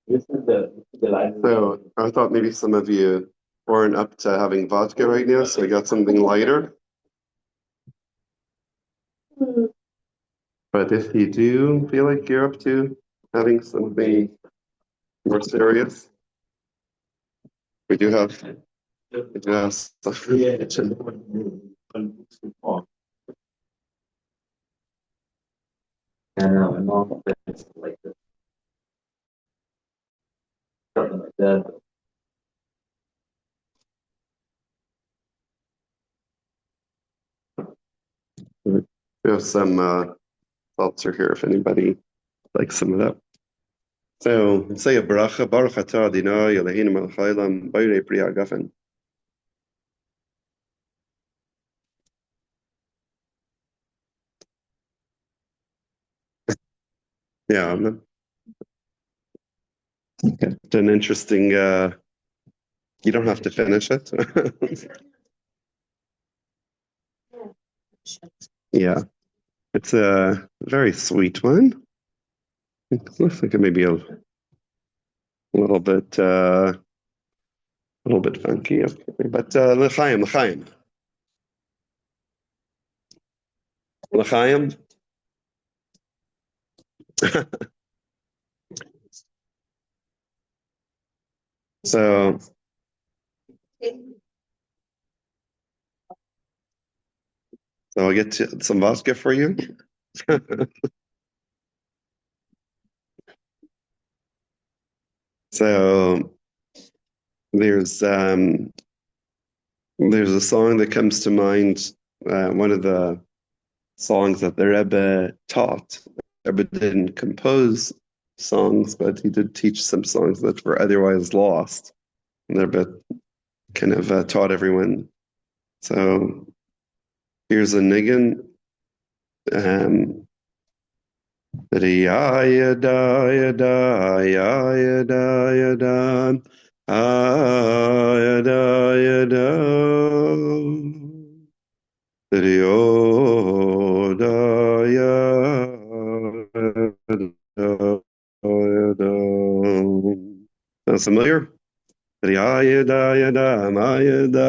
Speaker 1: This is the light. So I thought maybe some of you weren't up to having vodka right now, so we got something lighter. But if you do feel like you're up to having something more serious, we do have stuff. Yeah. And all things like this. Something like that. We have some seltzer here if anybody likes some of that. So say a bracha, Baruch atah Adonai Eloheinu melech haolam, borei pri hagafen. Yeah, it's an interesting. You don't have to finish it. Yeah, it's a very sweet one. It looks like it may be a little bit funky, okay. But l'chaim, l'chaim, l'chaim. So I'll get some vodka for you. So there's a song that comes to mind. One of the songs that the Rebbe taught. The Rebbe didn't compose songs, but he did teach some songs that were otherwise lost. And the Rebbe kind of taught everyone. So here's a niggin. Yada yada yada yada yada yada Sounds familiar? Yada yada yada yada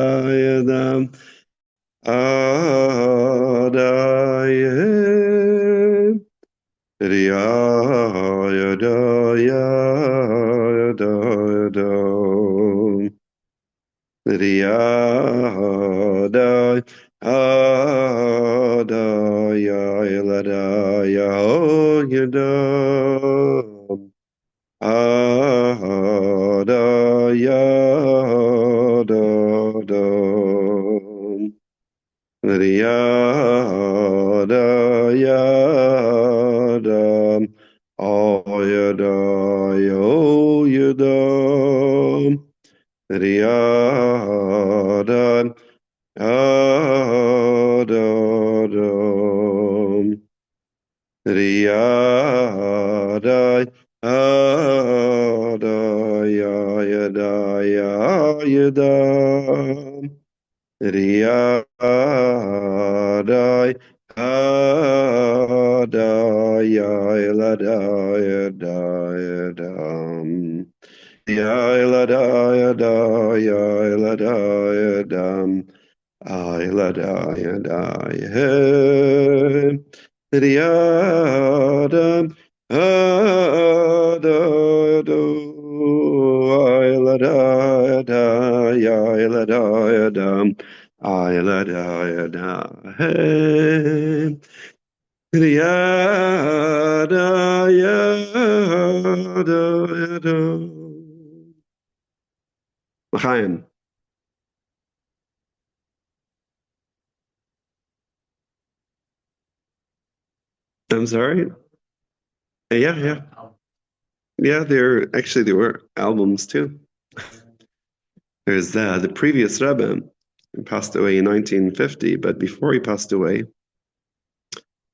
Speaker 1: L'chaim. I'm sorry. Yeah. Yeah, there were albums too. There's the previous Rebbe, who passed away in 1950, but before he passed away,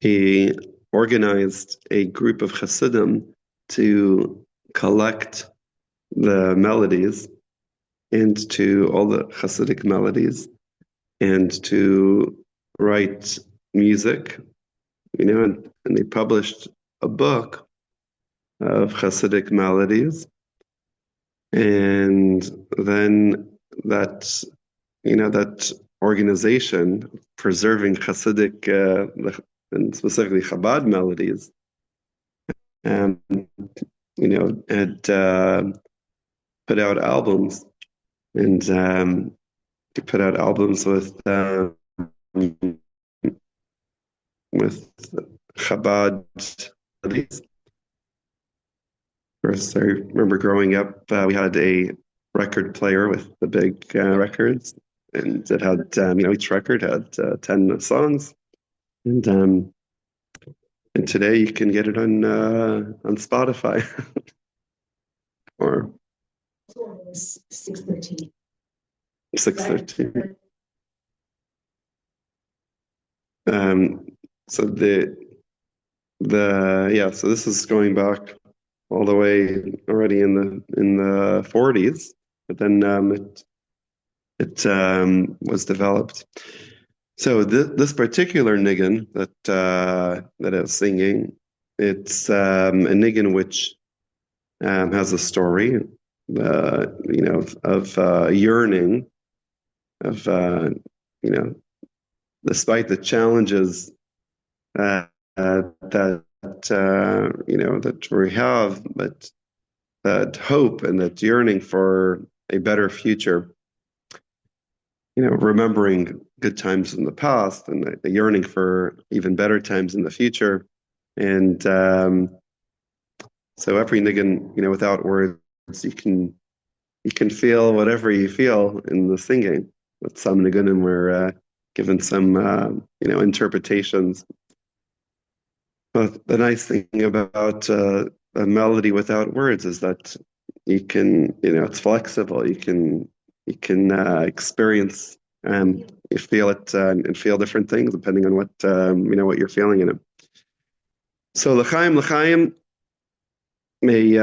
Speaker 1: he organized a group of Hasidim to collect the melodies and to all the Hasidic melodies and to write music, and they published a book of Hasidic melodies. And then that organization preserving Hasidic, and specifically Chabad melodies, had put out albums, and he put out albums with Chabad melodies. Of course, I remember growing up, we had a record player with the big records, and it had, each record had 10 songs, and today you can get it on Spotify or
Speaker 2: 613.
Speaker 1: 613. So so this is going back all the way already in the 40s, but then it was developed. So this particular niggin that I was singing, it's a niggin which has a story, of yearning, of despite the challenges that that we have, but that hope and that yearning for a better future. Remembering good times in the past and the yearning for even better times in the future. And so every niggin, without words, you can feel whatever you feel in the singing. With some niggunim, we're given some interpretations. But the nice thing about a melody without words is that you can, it's flexible. You can experience, you feel it and feel different things depending on what what you're feeling in it. So l'chaim may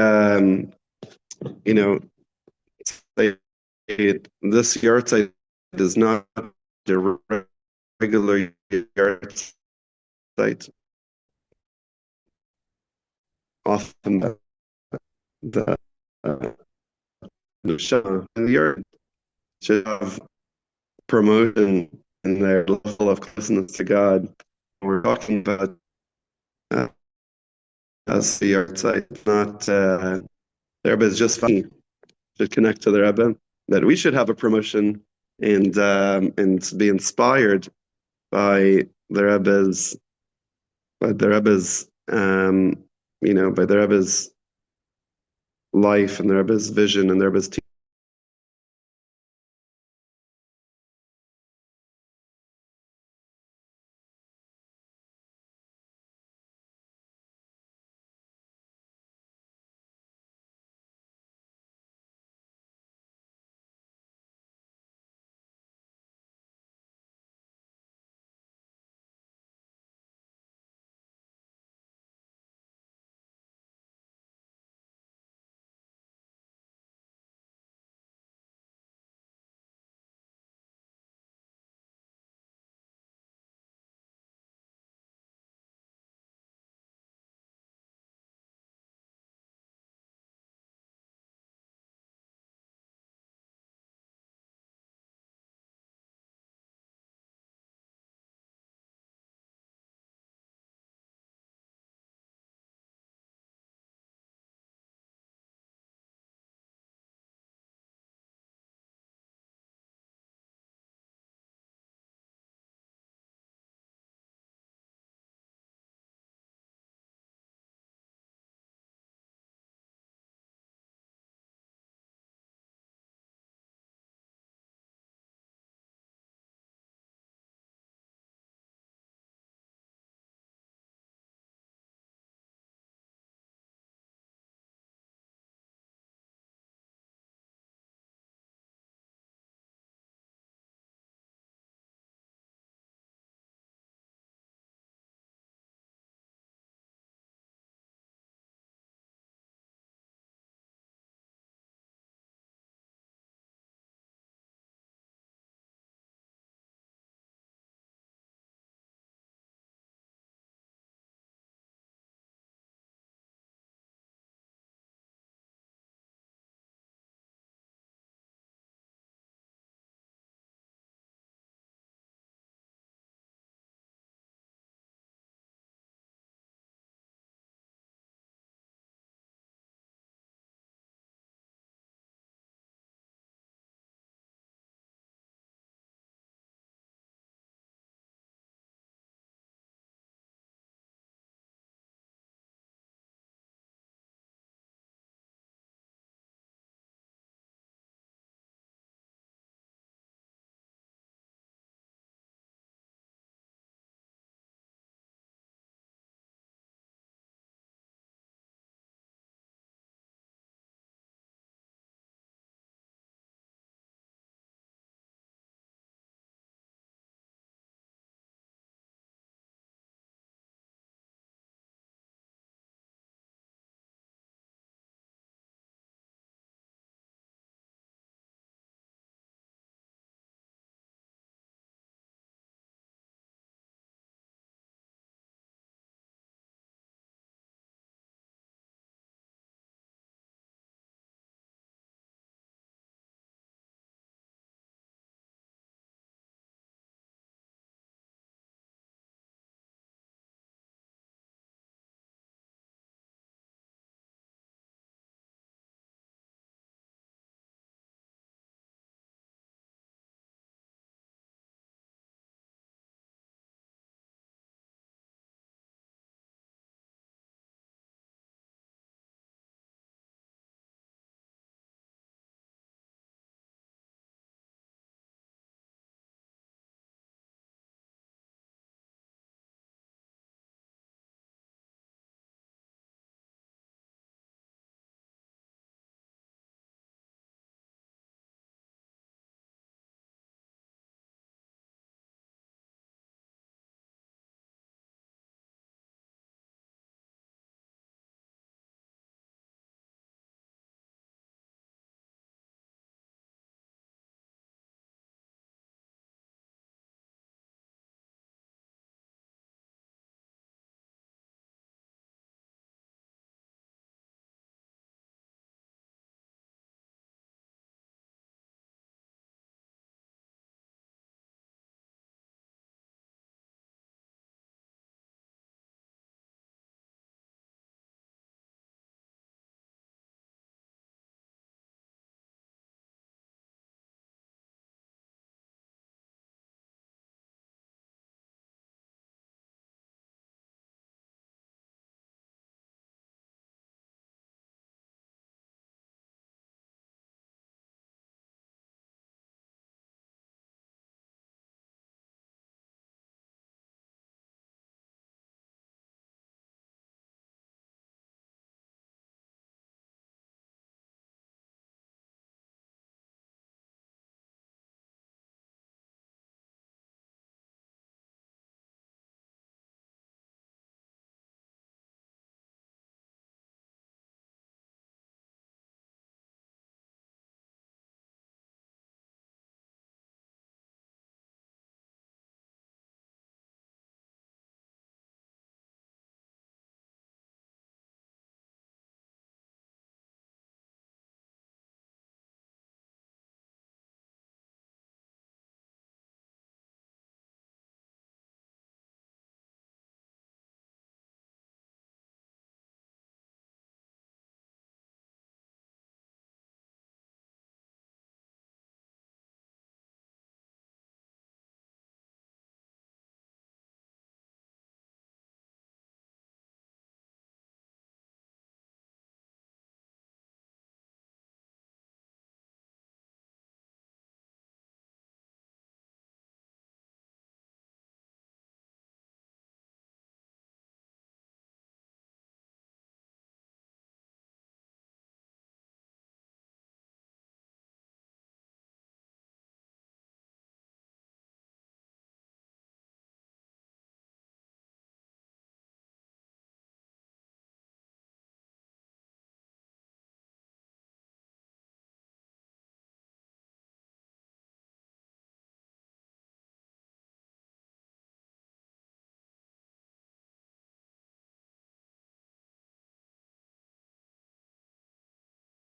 Speaker 1: say this yahrzeit is not a regular yahrzeit. Often the yard should have promotion in their level of closeness to God. We're talking about as the yahrzeit, not the Rebbe is just funny. Should connect to the Rebbe, that we should have a promotion and be inspired by the Rebbe's by the Rebbe's by the Rebbe's life and the Rebbe's vision and the Rebbe's